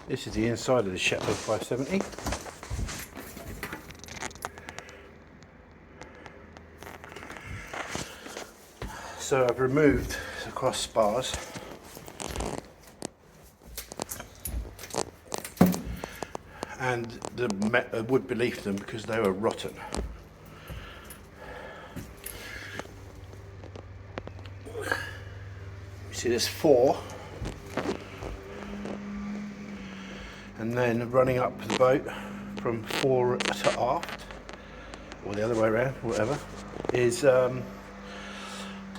This is the inside of the Shetland 570. So I've removed the cross bars and the wood beneath them because they were rotten. You see there's 4, and then running up the boat from fore to aft, or the other way around, whatever, is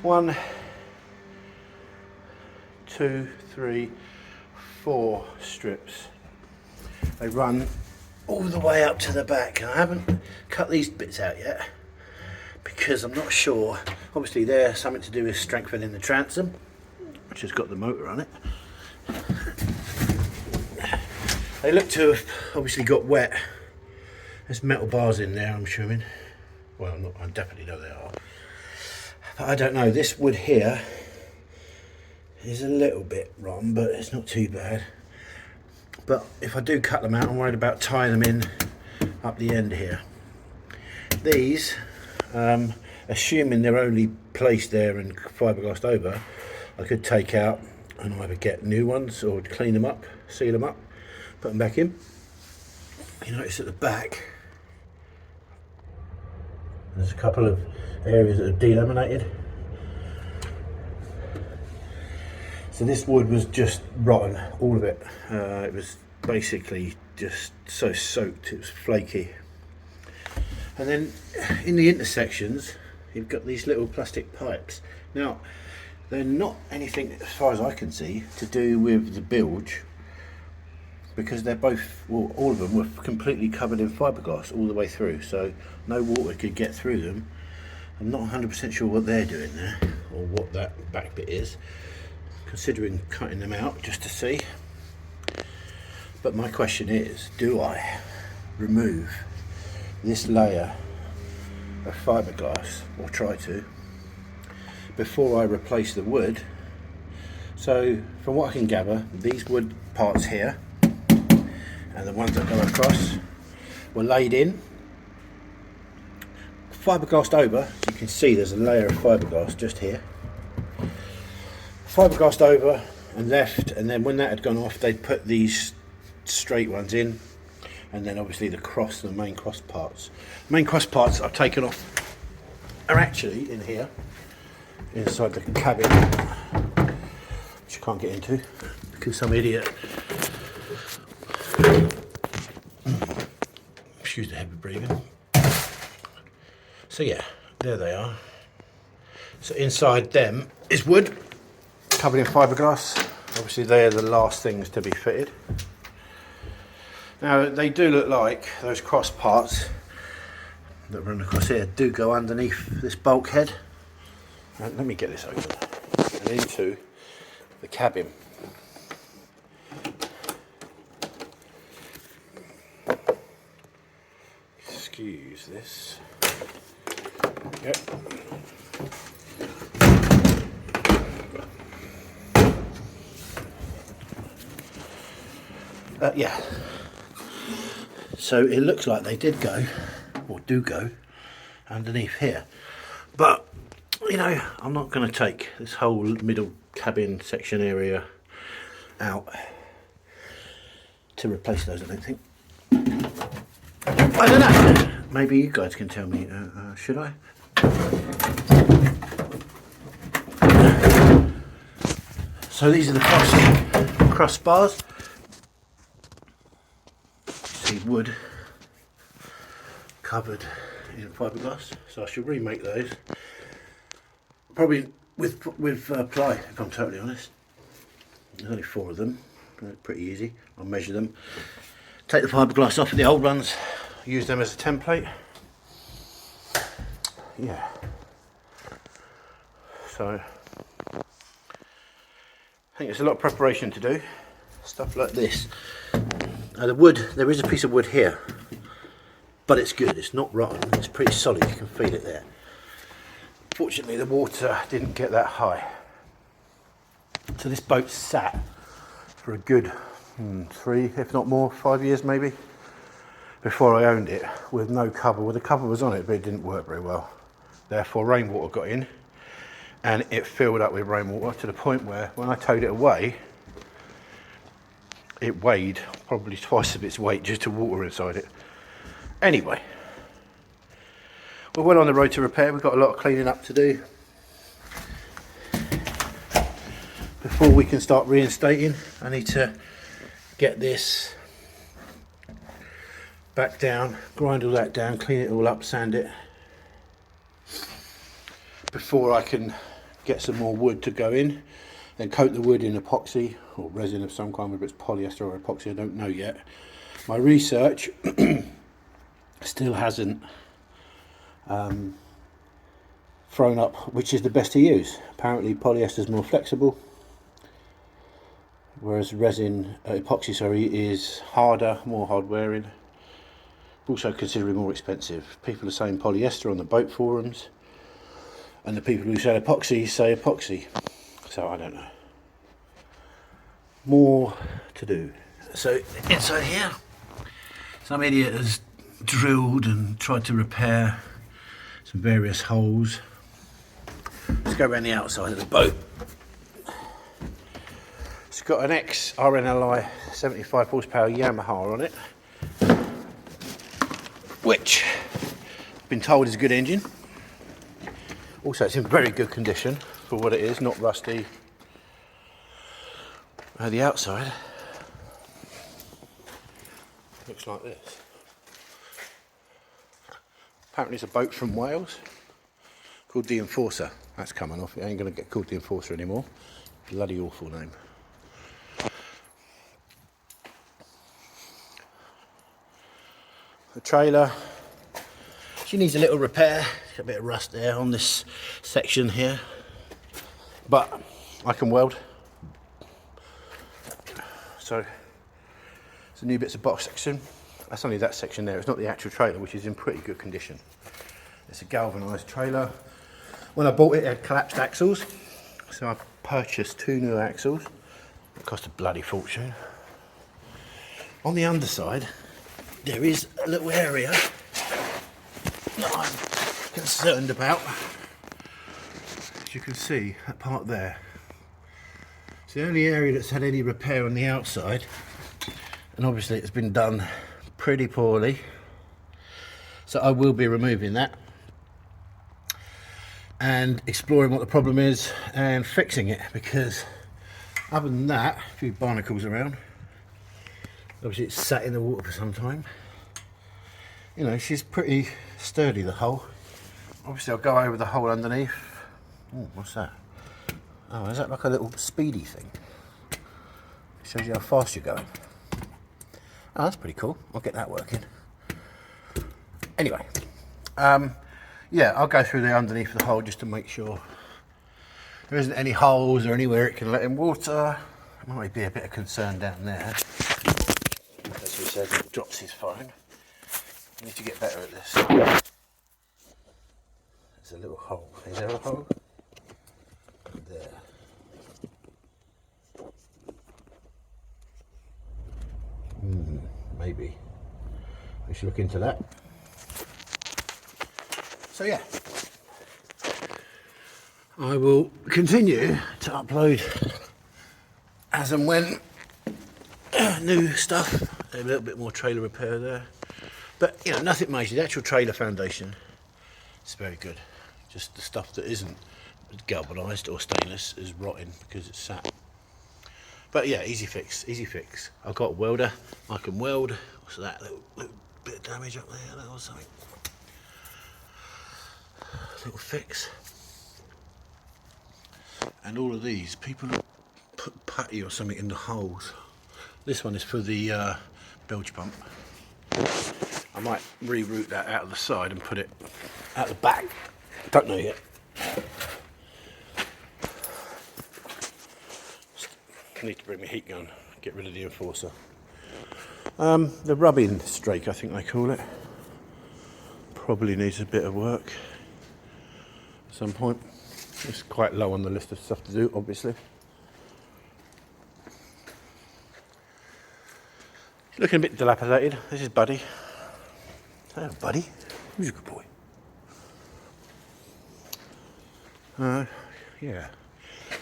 1, 2, 3, 4 strips. They run all the way up to the back, and I haven't cut these bits out yet because I'm not sure. Obviously they're something to do with strengthening the transom, which has got the motor on it. They look to have obviously got wet. There's metal bars in there, I'm assuming. Well, I definitely know they are. But I don't know, this wood here is a little bit rotten, but it's not too bad. But if I do cut them out, I'm worried about tying them in up the end here. These, assuming they're only placed there and fiberglassed over, I could take out and either get new ones or clean them up, seal them up, put them back in. You notice at the back, there's a couple of areas that are delaminated. So this wood was just rotten, all of it. It was basically just so soaked, it was flaky. And then in the intersections, you've got these little plastic pipes. Now, they're not anything, as far as I can see, to do with the bilge, because they're both, well, all of them were completely covered in fiberglass all the way through, so no water could get through them. I'm not 100% sure what they're doing there, or what that back bit is, considering cutting them out just to see. But my question is, do I remove this layer of fiberglass, or try to, before I replace the wood? So from what I can gather, these wood parts here and the ones that go across were laid in, fiberglassed over. As you can see, there's a layer of fiberglass just here, fiberglassed over and left, and then when that had gone off, they'd put these straight ones in, and then obviously the main cross parts. Main cross parts I've taken off are actually in here, inside the cabin, which you can't get into because some idiot, excuse the heavy breathing. So yeah, there they are. So inside them is wood covered in fiberglass. Obviously they're the last things to be fitted. Now they do look like those cross parts that run across here do go underneath this bulkhead. Let me get this open and into the cabin. Excuse this. Yep. Yeah. So it looks like they did go, or do go, underneath here. But, you know, I'm not going to take this whole middle cabin section area out to replace those, I don't think. I don't know. Maybe you guys can tell me, should I? So these are the cross bars. See, wood covered in fiberglass. So I should remake those. Probably with ply, if I'm totally honest. There's only 4 of them. Pretty easy. I'll measure them. Take the fiberglass off of the old ones. Use them as a template. Yeah. So I think it's a lot of preparation to do. Stuff like this. Now the wood, there is a piece of wood here, but it's good. It's not rotten. It's pretty solid. You can feel it there. Fortunately, the water didn't get that high. So this boat sat for a good 3, if not more, 5 years maybe, before I owned it, with no cover. Well, the cover was on it, but it didn't work very well. Therefore, rainwater got in, and it filled up with rainwater to the point where, when I towed it away, it weighed probably twice of its weight just to water inside it. Anyway, we're well on the road to repair. We've got a lot of cleaning up to do before we can start reinstating. I need to get this back down, grind all that down, clean it all up, sand it, before I can get some more wood to go in, then coat the wood in epoxy or resin of some kind, whether it's polyester or epoxy, I don't know yet. My research still hasn't thrown up which is the best to use. Apparently polyester is more flexible, whereas epoxy is harder, more hard wearing, also considerably more expensive. People are saying polyester on the boat forums, and the people who say epoxy, so I don't know. More to do. So inside here, some idiot has drilled and tried to repair some various holes. Let's go around the outside of the boat. It's got an ex-RNLI 75 horsepower Yamaha on it, which I've been told is a good engine. Also, it's in very good condition for what it is, not rusty. The outside looks like this. Apparently it's a boat from Wales called the Enforcer. That's coming off. It ain't going to get called the Enforcer anymore. Bloody awful name. The trailer, she needs a little repair. Got a bit of rust there on this section here, but I can weld. So it's the new bits of box section. That's only that section there. It's not the actual trailer, which is in pretty good condition. It's a galvanised trailer. When I bought it, it had collapsed axles, so I purchased 2 new axles. It cost a bloody fortune. On the underside, there is a little area that I'm concerned about. As you can see, that part there. It's the only area that's had any repair on the outside, and obviously it's been done pretty poorly. So I will be removing that and exploring what the problem is and fixing it, because other than that, a few barnacles around. Obviously it's sat in the water for some time. You know, she's pretty sturdy, the hull. Obviously I'll go over the hole underneath. Oh, what's that? Oh, is that like a little speedy thing? It shows you how fast you're going. Oh, that's pretty cool. I'll get that working. Anyway, yeah, I'll go through there underneath the hole just to make sure there isn't any holes or anywhere it can let in water. There might be a bit of concern down there. As he says, he drops his phone. I need to get better at this. There's a little hole. Is there a hole? There. Maybe. We should look into that. So yeah, I will continue to upload as and when new stuff. A little bit more trailer repair there, but you know, nothing major. The actual trailer foundation is very good. Just the stuff that isn't galvanised or stainless is rotting because it's sat. But yeah, easy fix, easy fix. I've got a welder, I can weld. What's that, little bit of damage up there, that was something. Little fix. And all of these, people put putty or something in the holes. This one is for the bilge pump. I might reroute that out of the side and put it out the back. Don't know yet. I need to bring my heat gun, get rid of the Enforcer. The rubbing strake, I think they call it, probably needs a bit of work at some point. It's quite low on the list of stuff to do, obviously. Looking a bit dilapidated. This is Buddy. Hello, Buddy. Who's a good boy? Yeah.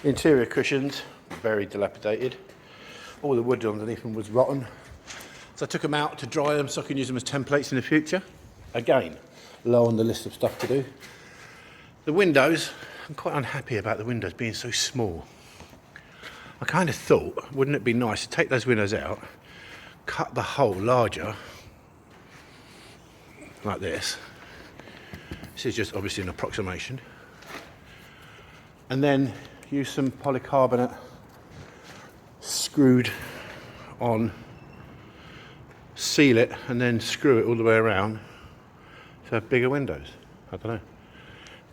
Interior cushions, very dilapidated. All the wood underneath them was rotten. So I took them out to dry them so I can use them as templates in the future. Again, low on the list of stuff to do. The windows, I'm quite unhappy about the windows being so small. I kind of thought, wouldn't it be nice to take those windows out, cut the hole larger, like this. This is just obviously an approximation. And then use some polycarbonate screwed on, seal it, and then screw it all the way around to have bigger windows. I don't know.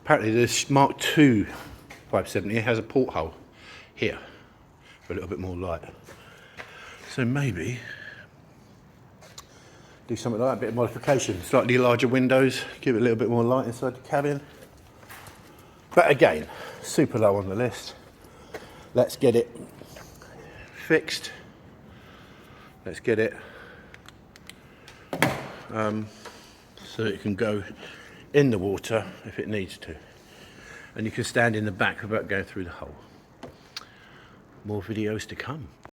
Apparently this Mark II 570 has a porthole here for a little bit more light. So maybe do something like that, a bit of modification. Slightly larger windows, give it a little bit more light inside the cabin. But again, super low on the list. Let's get it fixed. Let's get it so it can go in the water if it needs to. And you can stand in the back without going through the hole. More videos to come.